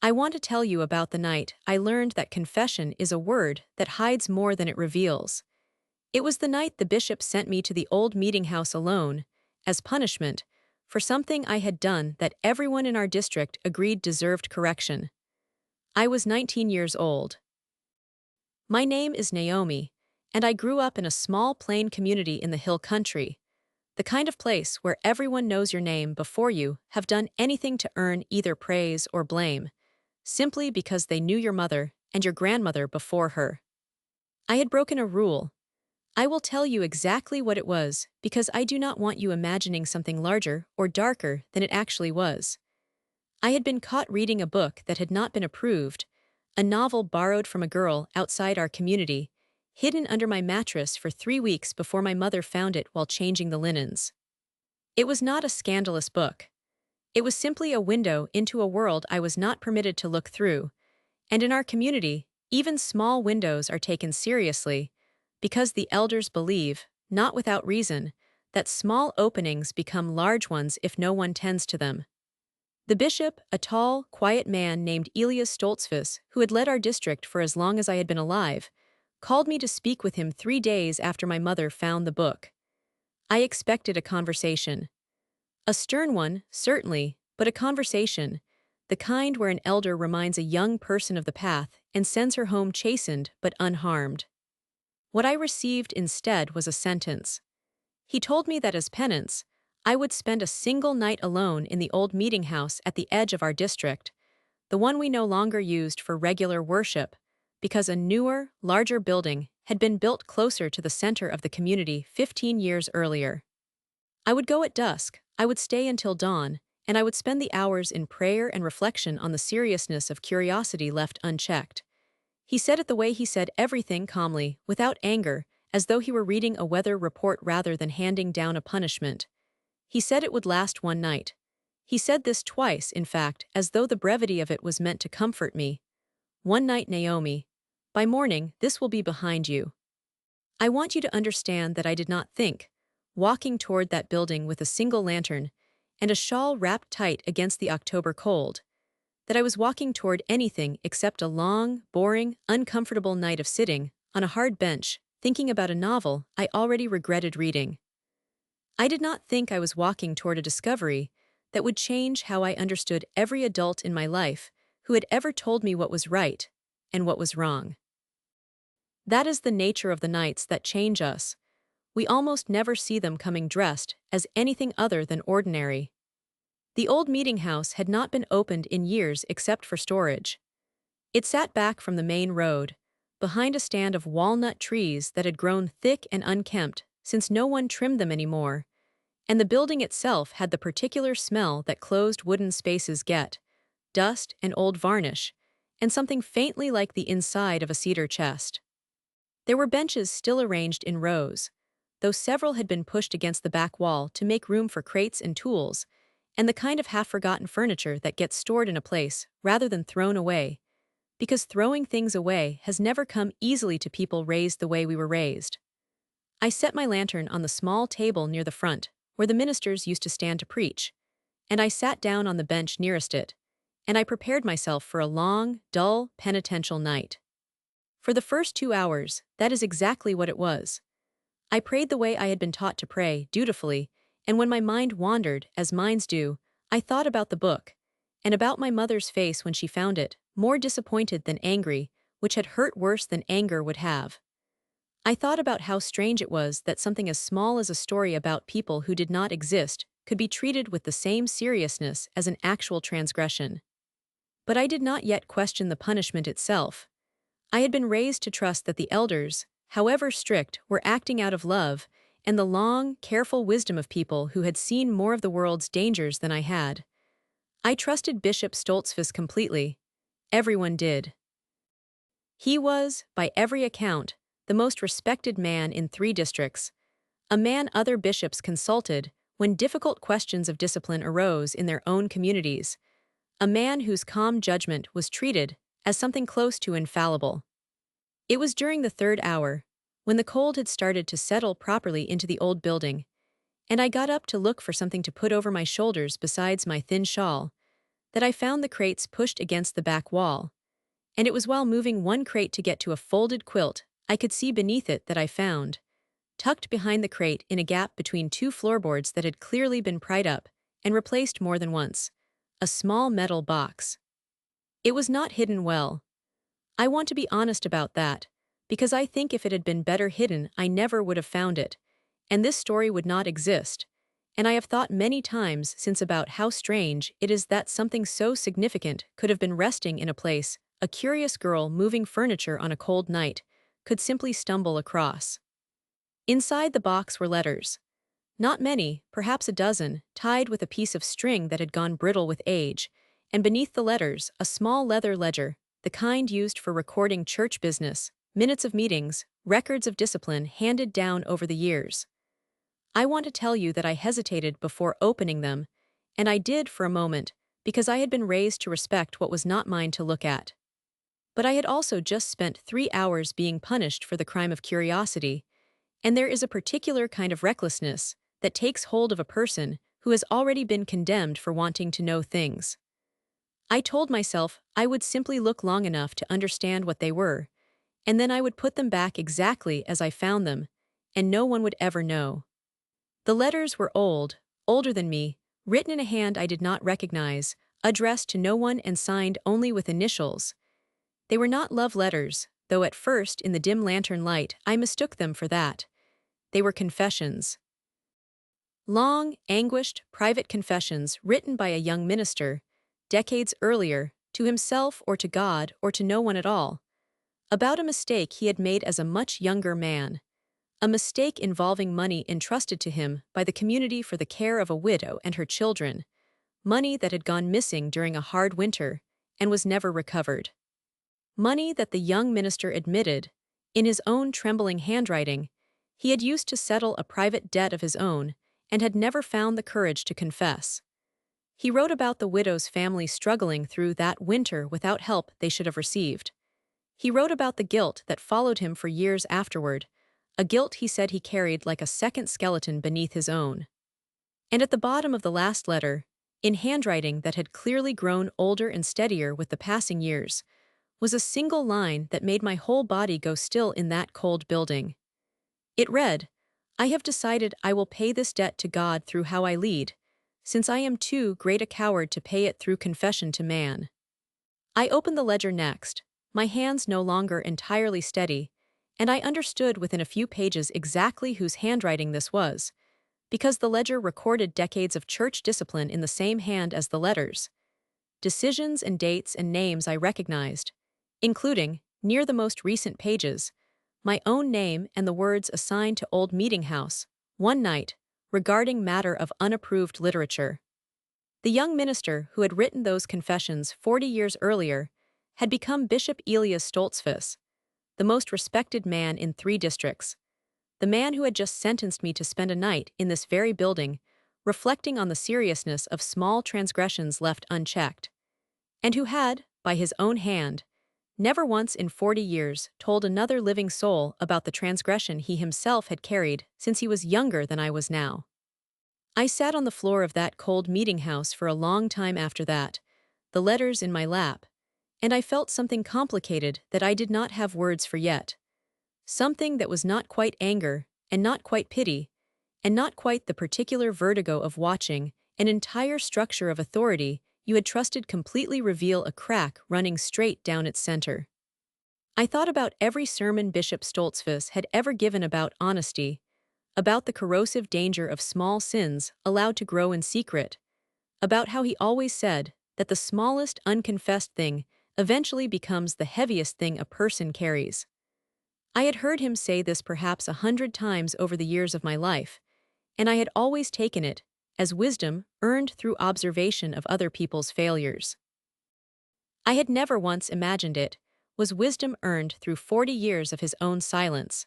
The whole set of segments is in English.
I want to tell you about the night I learned that confession is a word that hides more than it reveals. It was the night the bishop sent me to the old meeting house alone, as punishment, for something I had done that everyone in our district agreed deserved correction. I was 19 years old. My name is Naomi, and I grew up in a small plain community in the hill country, the kind of place where everyone knows your name before you have done anything to earn either praise or blame, simply because they knew your mother and your grandmother before her. I had broken a rule. I will tell you exactly what it was because I do not want you imagining something larger or darker than it actually was. I had been caught reading a book that had not been approved, a novel borrowed from a girl outside our community, hidden under my mattress for 3 weeks before my mother found it while changing the linens. It was not a scandalous book. It was simply a window into a world I was not permitted to look through, and in our community, even small windows are taken seriously, because the elders believe, not without reason, that small openings become large ones if no one tends to them. The bishop, a tall, quiet man named Elias Stoltzfus, who had led our district for as long as I had been alive, called me to speak with him 3 days after my mother found the book. I expected a conversation. A stern one, certainly, but a conversation, the kind where an elder reminds a young person of the path and sends her home chastened but unharmed. What I received instead was a sentence. He told me that as penance, I would spend a single night alone in the old meeting house at the edge of our district, the one we no longer used for regular worship, because a newer, larger building had been built closer to the center of the community 15 years earlier. I would go at dusk, I would stay until dawn, and I would spend the hours in prayer and reflection on the seriousness of curiosity left unchecked. He said it the way he said everything calmly, without anger, as though he were reading a weather report rather than handing down a punishment. He said it would last one night. He said this twice, in fact, as though the brevity of it was meant to comfort me. One night, Naomi. By morning, this will be behind you. I want you to understand that I did not think, walking toward that building with a single lantern and a shawl wrapped tight against the October cold, that I was walking toward anything except a long, boring, uncomfortable night of sitting on a hard bench, thinking about a novel I already regretted reading. I did not think I was walking toward a discovery that would change how I understood every adult in my life who had ever told me what was right and what was wrong. That is the nature of the nights that change us. We almost never see them coming dressed as anything other than ordinary. The old meeting house had not been opened in years except for storage. It sat back from the main road, behind a stand of walnut trees that had grown thick and unkempt since no one trimmed them anymore, and the building itself had the particular smell that closed wooden spaces get: dust and old varnish, and something faintly like the inside of a cedar chest. There were benches still arranged in rows, though several had been pushed against the back wall to make room for crates and tools, and the kind of half-forgotten furniture that gets stored in a place rather than thrown away, because throwing things away has never come easily to people raised the way we were raised. I set my lantern on the small table near the front, where the ministers used to stand to preach, and I sat down on the bench nearest it, and I prepared myself for a long, dull, penitential night. For the first 2 hours, that is exactly what it was. I prayed the way I had been taught to pray, dutifully, and when my mind wandered, as minds do, I thought about the book, and about my mother's face when she found it, more disappointed than angry, which had hurt worse than anger would have. I thought about how strange it was that something as small as a story about people who did not exist could be treated with the same seriousness as an actual transgression. But I did not yet question the punishment itself. I had been raised to trust that the elders, however strict, were acting out of love and the long, careful wisdom of people who had seen more of the world's dangers than I had. I trusted Bishop Stoltzfus completely. Everyone did. He was, by every account, the most respected man in 3 districts, a man other bishops consulted when difficult questions of discipline arose in their own communities, a man whose calm judgment was treated as something close to infallible. It was during the 3rd hour, when the cold had started to settle properly into the old building, and I got up to look for something to put over my shoulders besides my thin shawl, that I found the crates pushed against the back wall, and it was while moving one crate to get to a folded quilt I could see beneath it that I found, tucked behind the crate in a gap between two floorboards that had clearly been pried up and replaced more than once, a small metal box. It was not hidden well. I want to be honest about that, because I think if it had been better hidden, I never would have found it, and this story would not exist. And I have thought many times since about how strange it is that something so significant could have been resting in a place a curious girl moving furniture on a cold night could simply stumble across. Inside the box were letters. Not many, perhaps a dozen, tied with a piece of string that had gone brittle with age, and beneath the letters, a small leather ledger, the kind used for recording church business, minutes of meetings, records of discipline handed down over the years. I want to tell you that I hesitated before opening them, and I did for a moment, because I had been raised to respect what was not mine to look at. But I had also just spent 3 hours being punished for the crime of curiosity, and there is a particular kind of recklessness that takes hold of a person who has already been condemned for wanting to know things. I told myself I would simply look long enough to understand what they were, and then I would put them back exactly as I found them, and no one would ever know. The letters were old, older than me, written in a hand I did not recognize, addressed to no one and signed only with initials. They were not love letters, though at first in the dim lantern light I mistook them for that. They were confessions. Long, anguished, private confessions written by a young minister, decades earlier, to himself or to God or to no one at all, about a mistake he had made as a much younger man, a mistake involving money entrusted to him by the community for the care of a widow and her children, money that had gone missing during a hard winter and was never recovered. Money that the young minister admitted, in his own trembling handwriting, he had used to settle a private debt of his own and had never found the courage to confess. He wrote about the widow's family struggling through that winter without help they should have received. He wrote about the guilt that followed him for years afterward, a guilt he said he carried like a second skeleton beneath his own. And at the bottom of the last letter, in handwriting that had clearly grown older and steadier with the passing years, was a single line that made my whole body go still in that cold building. It read, "I have decided I will pay this debt to God through how I lead, since I am too great a coward to pay it through confession to man." I opened the ledger next, my hands no longer entirely steady, and I understood within a few pages exactly whose handwriting this was, because the ledger recorded decades of church discipline in the same hand as the letters. Decisions and dates and names I recognized, including, near the most recent pages, my own name and the words assigned to Old Meeting House, one night, regarding matter of unapproved literature. The young minister who had written those confessions 40 years earlier had become Bishop Elias Stoltzfus, the most respected man in 3 districts, the man who had just sentenced me to spend a night in this very building, reflecting on the seriousness of small transgressions left unchecked, and who had, by his own hand, never once in 40 years told another living soul about the transgression he himself had carried since he was younger than I was now. I sat on the floor of that cold meeting house for a long time after that, the letters in my lap, and I felt something complicated that I did not have words for yet. Something that was not quite anger, and not quite pity, and not quite the particular vertigo of watching an entire structure of authority you had trusted completely reveal a crack running straight down its center. I thought about every sermon Bishop Stoltzfus had ever given about honesty, about the corrosive danger of small sins allowed to grow in secret, about how he always said that the smallest unconfessed thing eventually becomes the heaviest thing a person carries. I had heard him say this perhaps 100 times over the years of my life, and I had always taken it as wisdom earned through observation of other people's failures. I had never once imagined it was wisdom earned through 40 years of his own silence.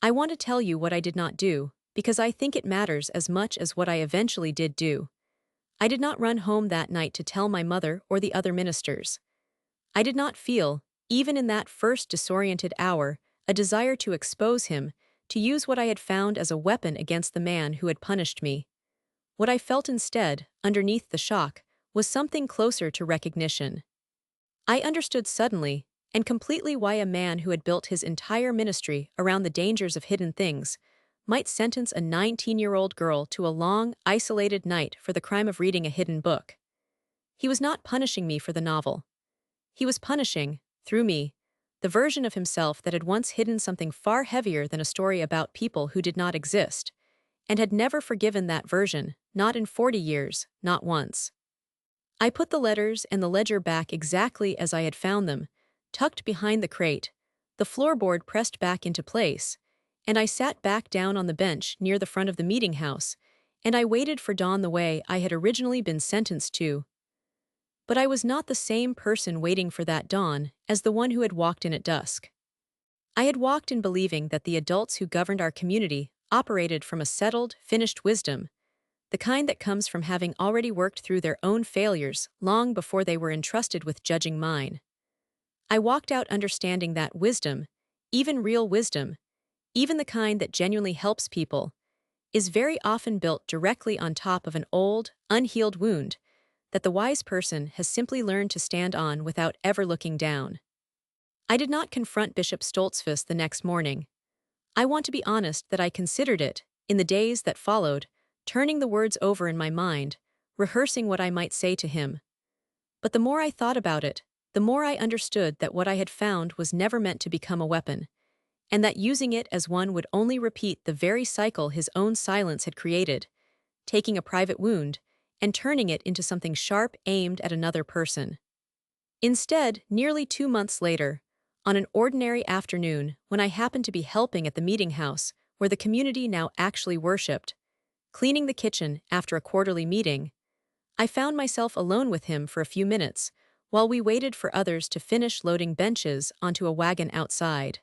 I want to tell you what I did not do, because I think it matters as much as what I eventually did do. I did not run home that night to tell my mother or the other ministers. I did not feel, even in that first disoriented hour, a desire to expose him, to use what I had found as a weapon against the man who had punished me. What I felt instead, underneath the shock, was something closer to recognition. I understood suddenly and completely why a man who had built his entire ministry around the dangers of hidden things might sentence a 19-year-old girl to a long, isolated night for the crime of reading a hidden book. He was not punishing me for the novel. He was punishing, through me, the version of himself that had once hidden something far heavier than a story about people who did not exist, and had never forgiven that version, not in 40 years, not once. I put the letters and the ledger back exactly as I had found them, tucked behind the crate, the floorboard pressed back into place, and I sat back down on the bench near the front of the meeting house, and I waited for dawn the way I had originally been sentenced to. But I was not the same person waiting for that dawn as the one who had walked in at dusk. I had walked in believing that the adults who governed our community operated from a settled, finished wisdom, the kind that comes from having already worked through their own failures long before they were entrusted with judging mine. I walked out understanding that wisdom, even real wisdom, even the kind that genuinely helps people, is very often built directly on top of an old, unhealed wound that the wise person has simply learned to stand on without ever looking down. I did not confront Bishop Stoltzfus the next morning. I want to be honest that I considered it, in the days that followed, turning the words over in my mind, rehearsing what I might say to him. But the more I thought about it, the more I understood that what I had found was never meant to become a weapon, and that using it as one would only repeat the very cycle his own silence had created, taking a private wound and turning it into something sharp aimed at another person. Instead, nearly 2 months later, on an ordinary afternoon when I happened to be helping at the meeting house where the community now actually worshipped, cleaning the kitchen after a quarterly meeting, I found myself alone with him for a few minutes while we waited for others to finish loading benches onto a wagon outside.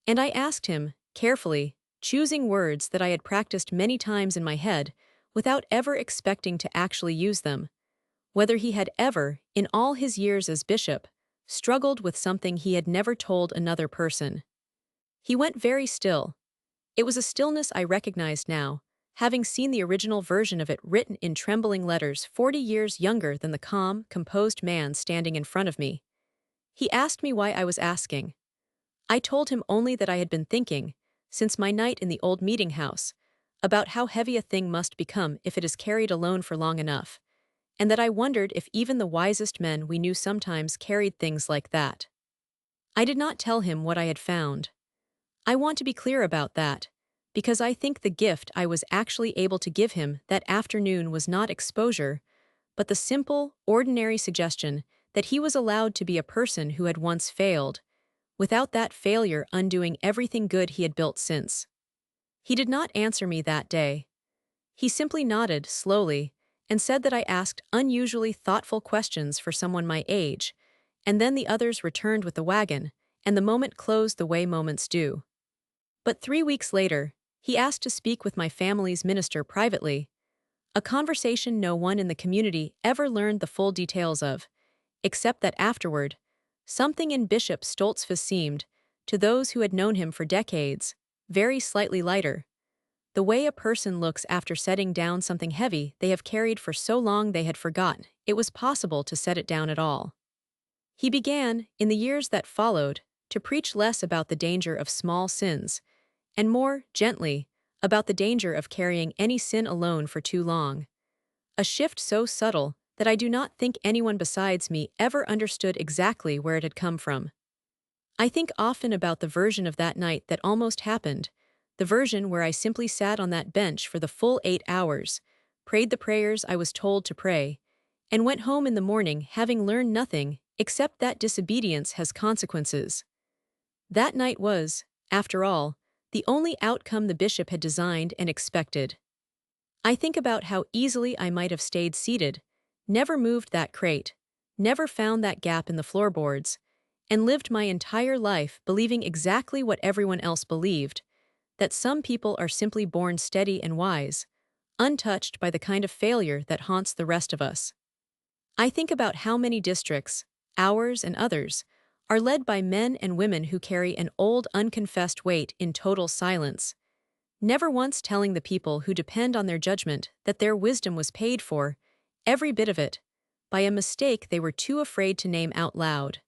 And I asked him, carefully, choosing words that I had practiced many times in my head without ever expecting to actually use them, whether he had ever, in all his years as bishop, struggled with something he had never told another person. He went very still. It was a stillness I recognized now, having seen the original version of it written in trembling letters 40 years younger than the calm, composed man standing in front of me. He asked me why I was asking. I told him only that I had been thinking, since my night in the old meeting house, about how heavy a thing must become if it is carried alone for long enough, and that I wondered if even the wisest men we knew sometimes carried things like that. I did not tell him what I had found. I want to be clear about that, because I think the gift I was actually able to give him that afternoon was not exposure, but the simple, ordinary suggestion that he was allowed to be a person who had once failed, without that failure undoing everything good he had built since. He did not answer me that day. He simply nodded, slowly, and said that I asked unusually thoughtful questions for someone my age, and then the others returned with the wagon, and the moment closed the way moments do. But 3 weeks later, he asked to speak with my family's minister privately, a conversation no one in the community ever learned the full details of, except that afterward, something in Bishop Stoltzfus seemed, to those who had known him for decades, very slightly lighter. The way a person looks after setting down something heavy they have carried for so long they had forgotten it was possible to set it down at all. He began, in the years that followed, to preach less about the danger of small sins, and more, gently, about the danger of carrying any sin alone for too long. A shift so subtle that I do not think anyone besides me ever understood exactly where it had come from. I think often about the version of that night that almost happened, the version where I simply sat on that bench for the full 8 hours, prayed the prayers I was told to pray, and went home in the morning having learned nothing except that disobedience has consequences. That night was, after all, the only outcome the bishop had designed and expected. I think about how easily I might have stayed seated, never moved that crate, never found that gap in the floorboards, and lived my entire life believing exactly what everyone else believed, that some people are simply born steady and wise, untouched by the kind of failure that haunts the rest of us. I think about how many districts, ours and others, are led by men and women who carry an old unconfessed weight in total silence, never once telling the people who depend on their judgment that their wisdom was paid for, every bit of it, by a mistake they were too afraid to name out loud.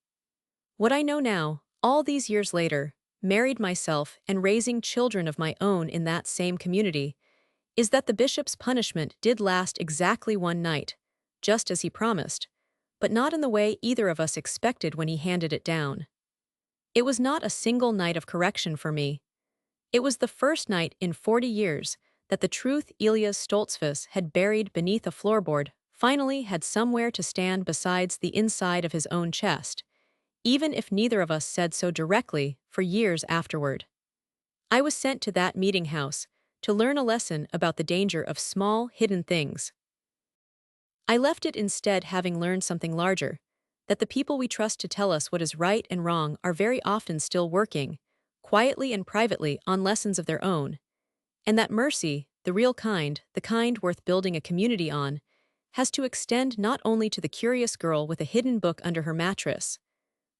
What I know now, all these years later, married myself and raising children of my own in that same community, is that the bishop's punishment did last exactly one night, just as he promised, but not in the way either of us expected when he handed it down. It was not a single night of correction for me. It was the first night in 40 years that the truth Elias Stoltzfus had buried beneath a floorboard finally had somewhere to stand besides the inside of his own chest, even if neither of us said so directly for years afterward. I was sent to that meeting house to learn a lesson about the danger of small, hidden things. I left it instead having learned something larger, that the people we trust to tell us what is right and wrong are very often still working, quietly and privately, on lessons of their own, and that mercy, the real kind, the kind worth building a community on, has to extend not only to the curious girl with a hidden book under her mattress,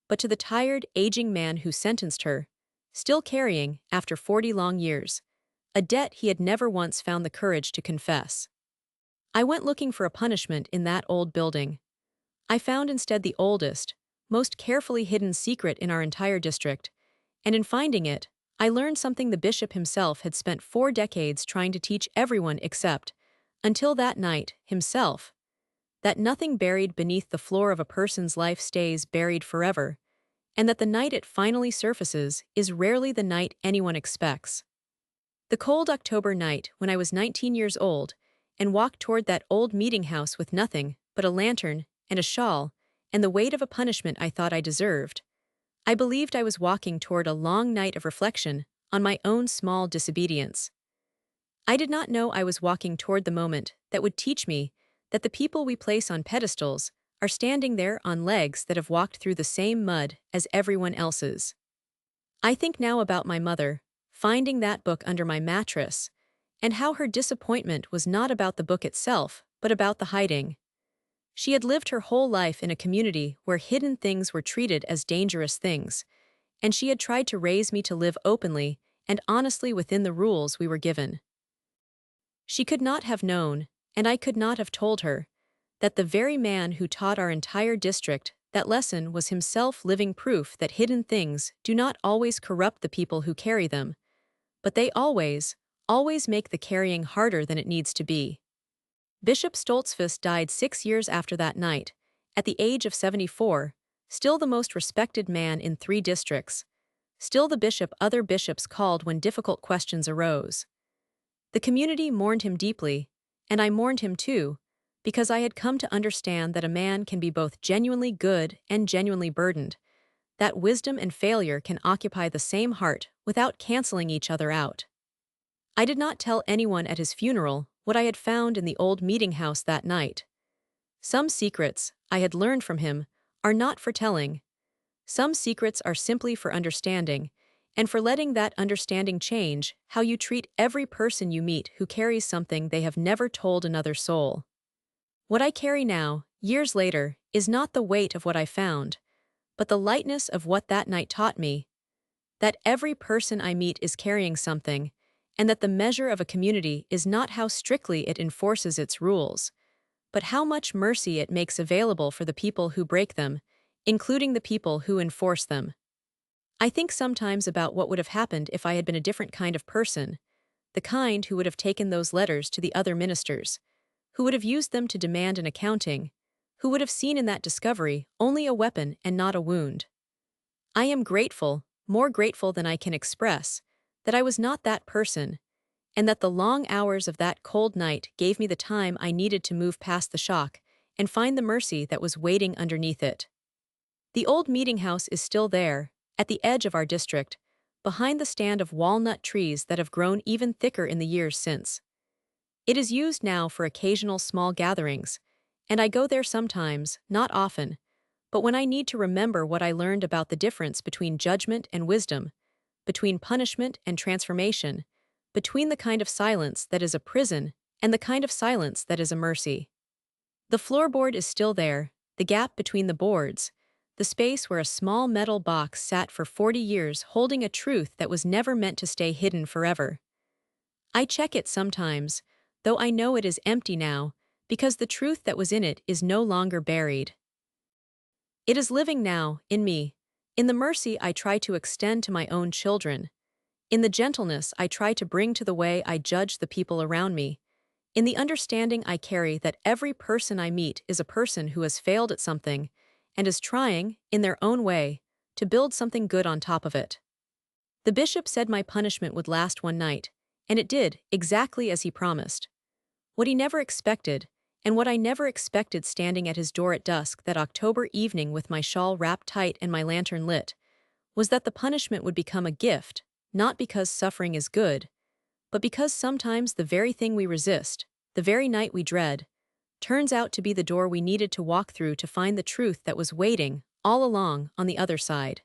but to the tired, aging man who sentenced her, still carrying, after 40 long years, a debt he had never once found the courage to confess. I went looking for a punishment in that old building. I found instead the oldest, most carefully hidden secret in our entire district, and in finding it, I learned something the bishop himself had spent 4 decades trying to teach everyone except, until that night, himself, that nothing buried beneath the floor of a person's life stays buried forever, and that the night it finally surfaces is rarely the night anyone expects. The cold October night when I was 19 years old and walked toward that old meeting house with nothing but a lantern and a shawl and the weight of a punishment I thought I deserved, I believed I was walking toward a long night of reflection on my own small disobedience. I did not know I was walking toward the moment that would teach me that the people we place on pedestals are standing there on legs that have walked through the same mud as everyone else's. I think now about my mother, finding that book under my mattress, and how her disappointment was not about the book itself, but about the hiding. She had lived her whole life in a community where hidden things were treated as dangerous things, and she had tried to raise me to live openly and honestly within the rules we were given. She could not have known, and I could not have told her, that the very man who taught our entire district that lesson was himself living proof that hidden things do not always corrupt the people who carry them, but they always make the carrying harder than it needs to be. Bishop Stoltzfus died 6 years after that night, at the age of 74, still the most respected man in 3 districts, still the bishop other bishops called when difficult questions arose. The community mourned him deeply, and I mourned him too, because I had come to understand that a man can be both genuinely good and genuinely burdened, that wisdom and failure can occupy the same heart without canceling each other out. I did not tell anyone at his funeral what I had found in the old meeting house that night. Some secrets, I had learned from him, are not for telling. Some secrets are simply for understanding, and for letting that understanding change how you treat every person you meet who carries something they have never told another soul. What I carry now, years later, is not the weight of what I found, but the lightness of what that night taught me, that every person I meet is carrying something, and that the measure of a community is not how strictly it enforces its rules, but how much mercy it makes available for the people who break them, including the people who enforce them. I think sometimes about what would have happened if I had been a different kind of person, the kind who would have taken those letters to the other ministers, who would have used them to demand an accounting, who would have seen in that discovery only a weapon and not a wound. I am grateful, more grateful than I can express, that I was not that person, and that the long hours of that cold night gave me the time I needed to move past the shock and find the mercy that was waiting underneath it. The old meeting house is still there, at the edge of our district, behind the stand of walnut trees that have grown even thicker in the years since. It is used now for occasional small gatherings, and I go there sometimes, not often, but when I need to remember what I learned about the difference between judgment and wisdom, between punishment and transformation, between the kind of silence that is a prison and the kind of silence that is a mercy. The floorboard is still there, the gap between the boards, the space where a small metal box sat for 40 years holding a truth that was never meant to stay hidden forever. I check it sometimes, though I know it is empty now, because the truth that was in it is no longer buried. It is living now, in me, in the mercy I try to extend to my own children, in the gentleness I try to bring to the way I judge the people around me, in the understanding I carry that every person I meet is a person who has failed at something and is trying, in their own way, to build something good on top of it. The bishop said my punishment would last one night, and it did, exactly as he promised. What he never expected, and what I never expected standing at his door at dusk that October evening with my shawl wrapped tight and my lantern lit, was that the punishment would become a gift, not because suffering is good, but because sometimes the very thing we resist, the very night we dread, turns out to be the door we needed to walk through to find the truth that was waiting, all along, on the other side.